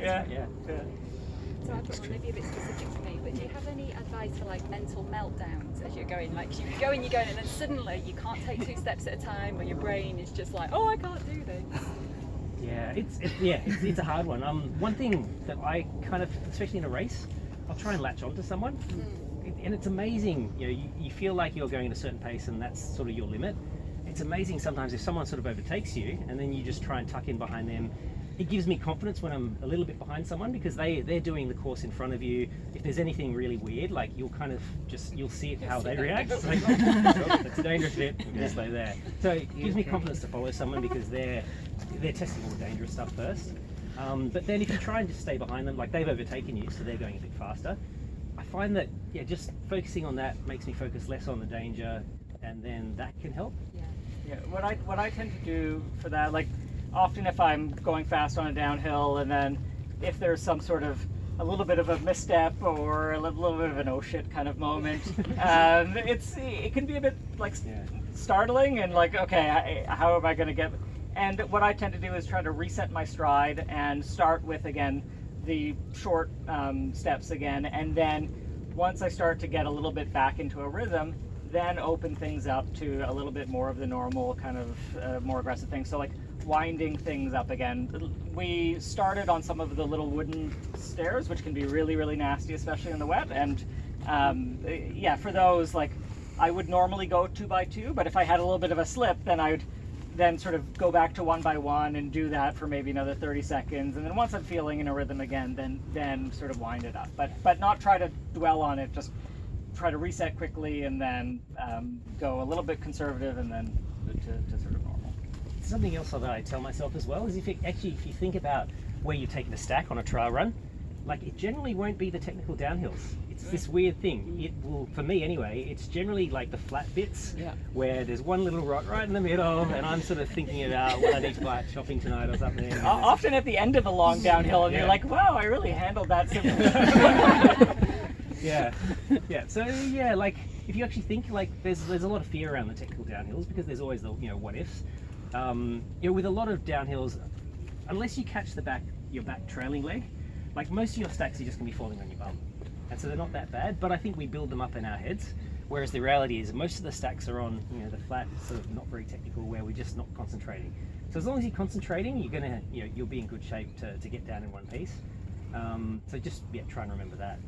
Yeah. So I've got one maybe a bit specific to me, but do you have any advice for like mental meltdowns as you're going? Like you're going, and then suddenly you can't take 2 steps at a time, or your brain is just like, oh, I can't do this. Yeah, it's a hard one. One thing that I kind of, especially in a race, I'll try and latch onto someone, and it's amazing. You feel like you're going at a certain pace, and that's sort of your limit. It's amazing sometimes if someone sort of overtakes you, and then you just try and tuck in behind them. It gives me confidence when I'm a little bit behind someone because they're doing the course in front of you. If there's anything really weird, like you'll see it how they react. It's like, oh, that's a dangerous bit. We can just stay there. So it gives me confidence to follow someone because they're testing all the dangerous stuff first. But then if you try and just stay behind them, like they've overtaken you, so they're going a bit faster. I find that just focusing on that makes me focus less on the danger, and then that can help. Yeah. What I tend to do for that, like. Often if I'm going fast on a downhill and then if there's some sort of a little bit of a misstep or a little bit of an oh shit kind of moment, it can be a bit like startling and like, okay, how am I going to get... And what I tend to do is try to reset my stride and start with, again, the short steps again. And then once I start to get a little bit back into a rhythm, then open things up to a little bit more of the normal kind of more aggressive things. So like winding things up again. We started on some of the little wooden stairs, which can be really, really nasty, especially in the wet. And for those, like I would normally go 2 by 2, but if I had a little bit of a slip, then I would then sort of go back to 1 by 1 and do that for maybe another 30 seconds. And then once I'm feeling in a rhythm again, then sort of wind it up. But not try to dwell on it, just try to reset quickly and then go a little bit conservative and then to sort of normal. Something else that I tell myself as well is if you think about where you're taking a stack on a trail run, like it generally won't be the technical downhills. It's this weird thing. It will, for me anyway, it's generally like the flat bits where there's one little rock right in the middle and I'm sort of thinking about what I need to buy at shopping tonight or something. Often at the end of a long downhill and you're like, wow, I really handled that simply. So like if you actually think, like there's a lot of fear around the technical downhills because there's always the what ifs. With a lot of downhills, unless you catch your back trailing leg, like most of your stacks are just going to be falling on your bum. And so they're not that bad, but I think we build them up in our heads. Whereas the reality is most of the stacks are on, the flat, sort of not very technical, where we're just not concentrating. So as long as you're concentrating, you'll be in good shape to get down in one piece. So just try and remember that.